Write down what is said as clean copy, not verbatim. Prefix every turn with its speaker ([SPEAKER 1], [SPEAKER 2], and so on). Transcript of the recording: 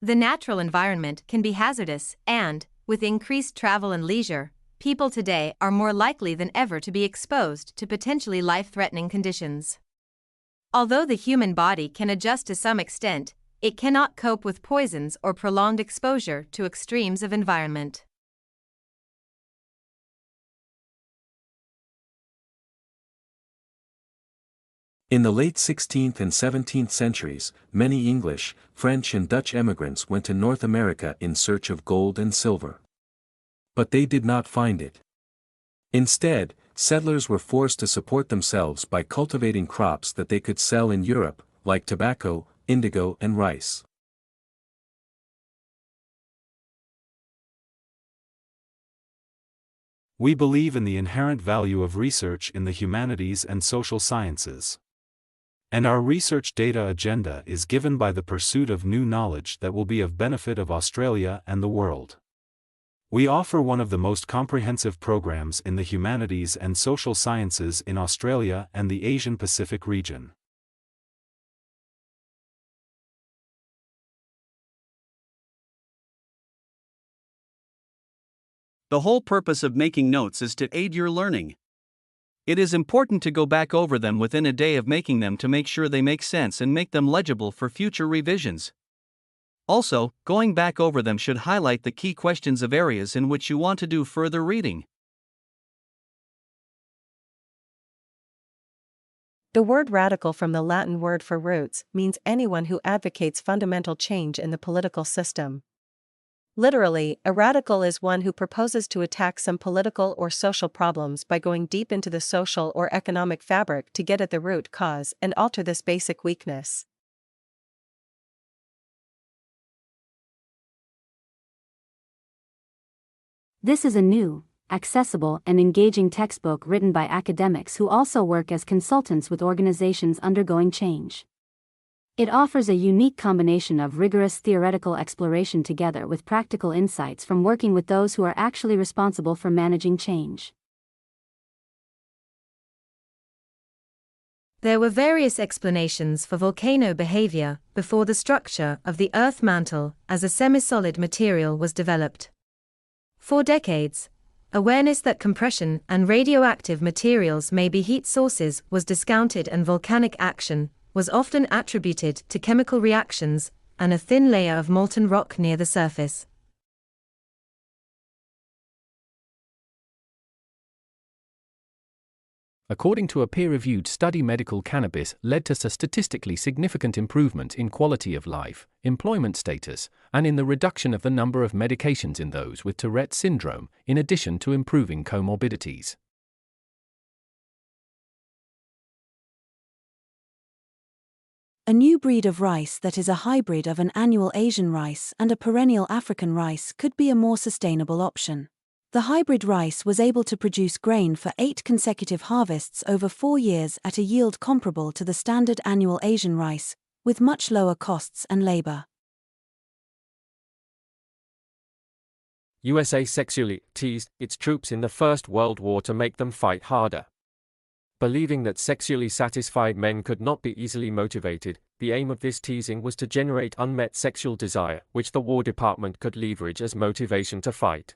[SPEAKER 1] The natural environment can be hazardous and, with increased travel and leisure, people today are more likely than ever to be exposed to potentially life-threatening conditions. Although the human body can adjust to some extent, it cannot cope with poisons or prolonged exposure to extremes of environment.
[SPEAKER 2] In the late 16th and 17th centuries, many English, French and Dutch emigrants went to North America in search of gold and silver. But they did not find it. Instead, settlers were forced to support themselves by cultivating crops that they could sell in Europe, like tobacco, indigo and rice.
[SPEAKER 3] We believe in the inherent value of research in the humanities and social sciences. And our research data agenda is given by the pursuit of new knowledge that will be of benefit of Australia and the world. We offer one of the most comprehensive programs in the humanities and social sciences in Australia and the Asian Pacific region.
[SPEAKER 4] The whole purpose of making notes is to aid your learning. It is important to go back over them within a day of making them to make sure they make sense and make them legible for future revisions. Also, going back over them should highlight the key questions of areas in which you want to do further reading.
[SPEAKER 5] The word radical, from the Latin word for roots, means anyone who advocates fundamental change in the political system. Literally, a radical is one who proposes to attack some political or social problems by going deep into the social or economic fabric to get at the root cause and alter this basic weakness.
[SPEAKER 6] This is a new, accessible, and engaging textbook written by academics who also work as consultants with organizations undergoing change. It offers a unique combination of rigorous theoretical exploration together with practical insights from working with those who are actually responsible for managing change.
[SPEAKER 1] There were various explanations for volcano behavior before the structure of the Earth mantle as a semi-solid material was developed. For decades, awareness that compression and radioactive materials may be heat sources was discounted, and volcanic action was often attributed to chemical reactions and a thin layer of molten rock near the surface.
[SPEAKER 7] According to a peer-reviewed study, medical cannabis led to a statistically significant improvement in quality of life, employment status, and in the reduction of the number of medications in those with Tourette syndrome, in addition to improving comorbidities.
[SPEAKER 8] A new breed of rice that is a hybrid of an annual Asian rice and a perennial African rice could be a more sustainable option. The hybrid rice was able to produce grain for 8 consecutive harvests over 4 years at a yield comparable to the standard annual Asian rice, with much lower costs and labor.
[SPEAKER 9] USA sexually teased its troops in the First World War to make them fight harder. Believing that sexually satisfied men could not be easily motivated, the aim of this teasing was to generate unmet sexual desire, which the War Department could leverage as motivation to fight.